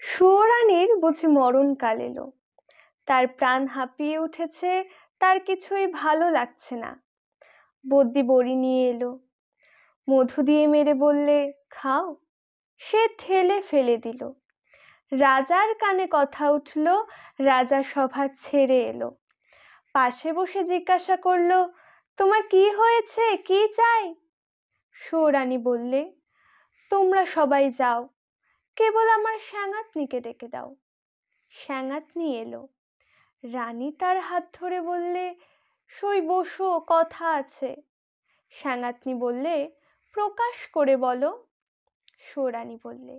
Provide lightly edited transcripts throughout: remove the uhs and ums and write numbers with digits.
সুয়োরানীর বুঝি মরণকাল এলো। তার প্রাণ হাঁপিয়ে উঠেছে, তার কিছুই ভালো লাগছে না। বদ্যি বড়ি নিয়ে এলো, মধু দিয়ে মেরে বললে, খাও। সে ঠেলে ফেলে দিল। রাজার কানে কথা উঠল, রাজা সভা ছেড়ে এলো। পাশে বসে জিজ্ঞাসা করলো, তোমার কি হয়েছে, কি চাই? সুয়োরানী বললে, তোমরা সবাই যাও, কেবল আমার শ্যাঙাতনিকে ডেকে দাও। শ্যাঙাতনি এলো। রানী তার হাত ধরে বললে, সই বসো, কথা আছে। শ্যাঙাতনি বললে, প্রকাশ করে বলো। সুয়োরানী বললে,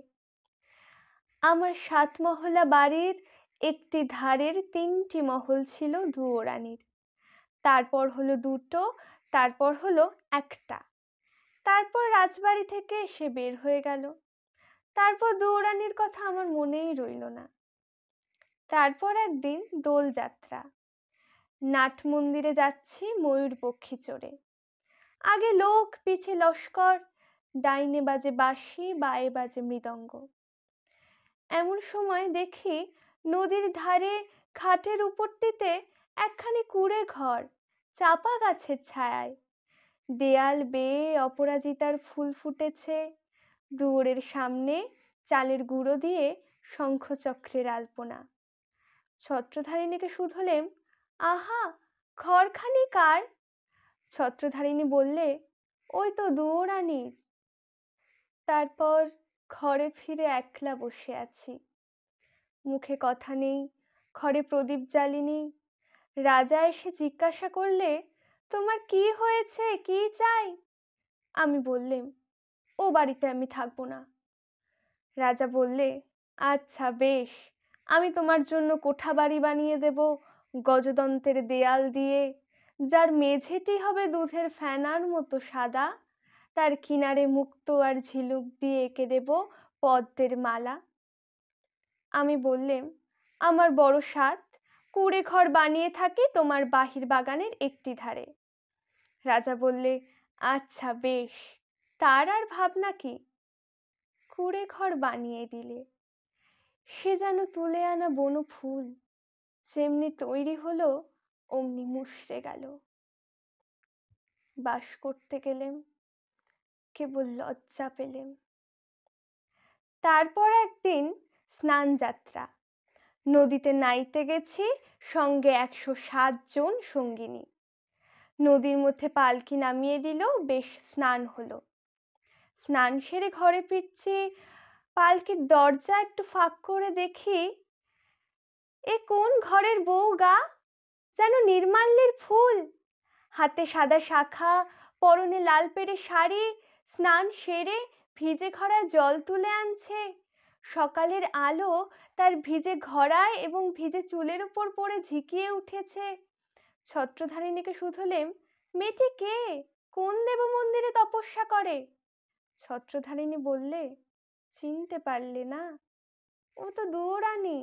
আমার 7 মহলা বাড়ির একটি ধারের 3টি মহল ছিল দুয়োরানীর, তারপর হলো 2টো, তারপর হলো 1টা, তারপর রাজবাড়ি থেকে এসে বের হয়ে গেল। তারপর দুয়োরানীর কথা আমার মনেই রইল না। তারপর একদিন দোলযাত্রা। নাট মন্দিরে যাচ্ছি ময়ূরপক্ষী চড়ে। আগে লোক, পিছে লস্কর, ডাইনে বাজে বাঁশি, বাঁয়ে বাজে মৃদঙ্গ। এমন সময় দেখি নদীর ধারে ঘাটের উপরটিতে একখানি কুঁড়ে ঘর, চাপা গাছের ছায়ায়। দেয়াল বেয়ে অপরাজিতার ফুল ফুটেছে। দুয়ারের সামনে চালের গুঁড়ো দিয়ে শঙ্খচক্রের আলপনা। ছত্রধারিণীকে শুধলেম, আহা, ঘরখানি কার? ছত্রধারিণী বললে, ওই তো দুয়োরানীর। তারপর ঘরে ফিরে একলা বসে আছি। মুখে কথা নেই, ঘরে প্রদীপ জ্বালিনি। রাজা এসে জিজ্ঞাসা করলে, তোমার কি হয়েছে, কি চাই? আমি বললেম, ও বাড়িতে আমি থাকবো না। রাজা বললে, আচ্ছা বেশ, আমি তোমার জন্য কোঠা বাড়ি বানিয়ে দেব, গজদন্তের দেয়াল দিয়ে, যার মেঝেটি হবে দুধের ফেনার মতো সাদা, তার কিনারে মুক্তো আর ঝিনুক দিয়ে এঁকে দেব পদ্মের মালা। আমি বললেম, আমার বড় সাধ, কুঁড়ে ঘর বানিয়ে থাকি তোমার বাহির বাগানের একটি ধারে। রাজা বললে, আচ্ছা বেশ, তার আর ভাবনা কি? কুঁড়ে ঘর বানিয়ে দিলে। সে যেন তুলে আনা বনফুল, যেমনি তৈরি হলো অমনি মুষড়ে গেল। বাস করতে গেলেম, কেবল লজ্জা পেলেম। তারপর একদিন স্নান যাত্রা। নদীতে নাইতে গেছি, সঙ্গে 107 জন সঙ্গিনী। নদীর মধ্যে পালকি নামিয়ে দিল, বেশ স্নান হলো। স্নান সেরে ঘরে ফিরছি, পালকির দরজা একটু ফাঁক করে দেখি, এ কোন ঘরের বউ গা, যেন নির্মাল্যের ফুল। হাতে সাদা শাখা, পরনে লাল পেড়ে শাড়ি, স্নান সেরে ভিজে ঘড়ায় জল তুলে আনছে। সকালের আলো তার ভিজে ঘড়ায় এবং ভিজে চুলের উপর পড়ে ঝিকিয়ে উঠেছে। ছত্রধারিণীকে শুধলেম, মেয়েটি কে, কোন দেব মন্দিরে তপস্যা করে? ছত্রধারিণী বললে, চিনতে পারলে না? ও তো দুয়োরানী।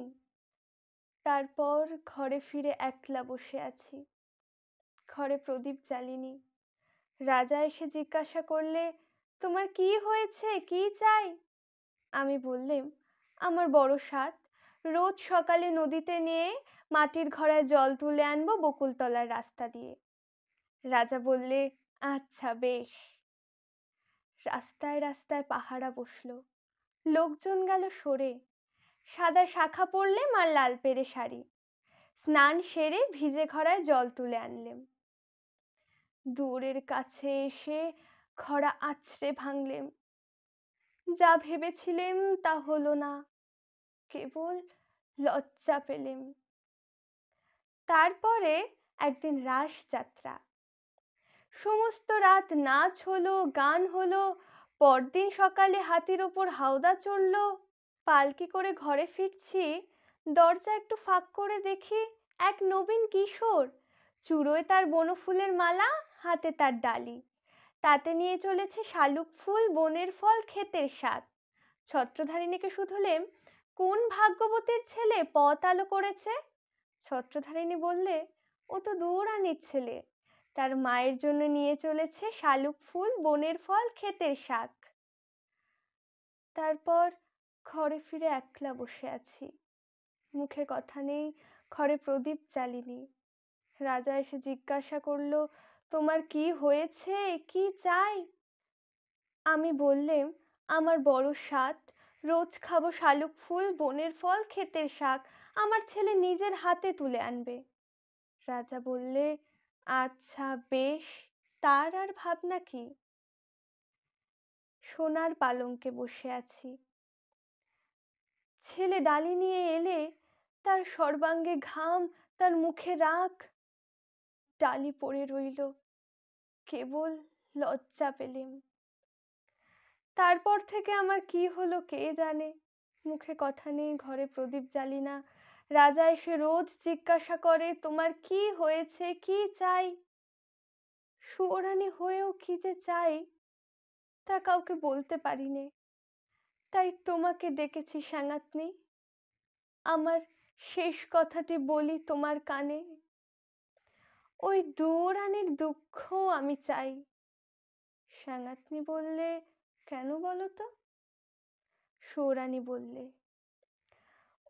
তারপর ঘরে ফিরে একলা বসে আছি। ঘরে প্রদীপ জ্বালিনি। রাজা এসে জিজ্ঞাসা করলে, তোমার কি হয়েছে, কি চাই? আমি বললেম, আমার বড় সাধ, রোজ সকালে নদীতে নিয়ে মাটির ঘড়ায় জল তুলে আনবো বকুলতলার রাস্তা দিয়ে। রাজা বললে, আচ্ছা বেশ। রাস্তায় রাস্তায় পাহারা বসলো, লোকজন গেল সরে। সাদা শাখা পরলেম আর লাল পেড়ে শাড়ি। স্নান সেরে ভিজে ঘড়ায় জল তুলে আনলেম। দুয়ারের কাছে এসে ঘড়া আছড়ে ভাঙলেম। যা ভেবেছিলেম তা হলো না, কেবল লজ্জা পেলেম। তারপরে একদিন রাস যাত্রা। সমস্ত রাত নাচ হলো, গান হলো। পরদিন সকালে হাতির ওপর হাওদা চড়লো। পালকি করে ঘরে ফিরছি, দরজা একটু ফাঁক করে দেখি এক নবীন কিশোর, চুড়োয় তার বনফুলের মালা, হাতে তার ডালি, তাতে নিয়ে চলেছে শালুক ফুল, বনের ফল, ক্ষেতের শাক। ছত্রধারিণীকে শুধলেম, কোন ভাগ্যবতীর ছেলে পথ আলো করেছে? ছত্রধারিণী বললে, ও তো দুয়োরানীর ছেলে, তার মায়ের জন্য নিয়ে চলেছে শালুক ফুল, বনের ফল, ক্ষেতের শাক। তারপর ঘরে ফিরে একলা বসে আছি, মুখে কথা নেই, ঘরে প্রদীপ জ্বালিনি। রাজা এসে জিজ্ঞাসা করলো, তোমার কি হয়েছে, কি চাই? আমি বললেম, আমার বড় সাধ, রোজ খাবো শালুক ফুল, বনের ফল, ক্ষেতের শাক, আমার ছেলে নিজের হাতে তুলে আনবে। রাজা বললে, আচ্ছা বেশ, তার আর ভাবনা কি? সোনার পালঙ্কে বসে আছি, ছেলে ডালি নিয়ে এলে, তার সর্বাঙ্গে ঘাম, তার মুখে রাগ, ডালি পড়ে রইল, কেবল লজ্জা পেলেম। তারপর থেকে আমার কি হলো কে জানে, মুখে কথা নেই, ঘরে প্রদীপ জ্বালি না। রাজা এসে রোজ জিজ্ঞাসা করে, তোমার কি হয়েছে, কি চাই? সুয়োরানী হয়েও কি যে চাই তা কাউকে বলতে পারি নে, তাই তোমাকে ডেকেছি সাঙ্গাতনি, আমার শেষ কথাটি বলি তোমার কানে। ওই দুয়োরানীর দুঃখ আমি চাই। সাঙ্গাতনি বললে, কেন বলো তো? সুয়োরানী বললে,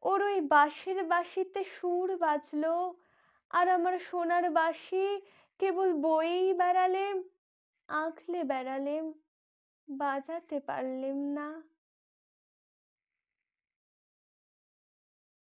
ওর ওই বাঁশের বাঁশিতে সুর বাজলো, আর আমার সোনার বাঁশি কেবল বয়েই বেড়ালেম, আঁকলে বেড়ালেম, বাজাতে পারলেম না।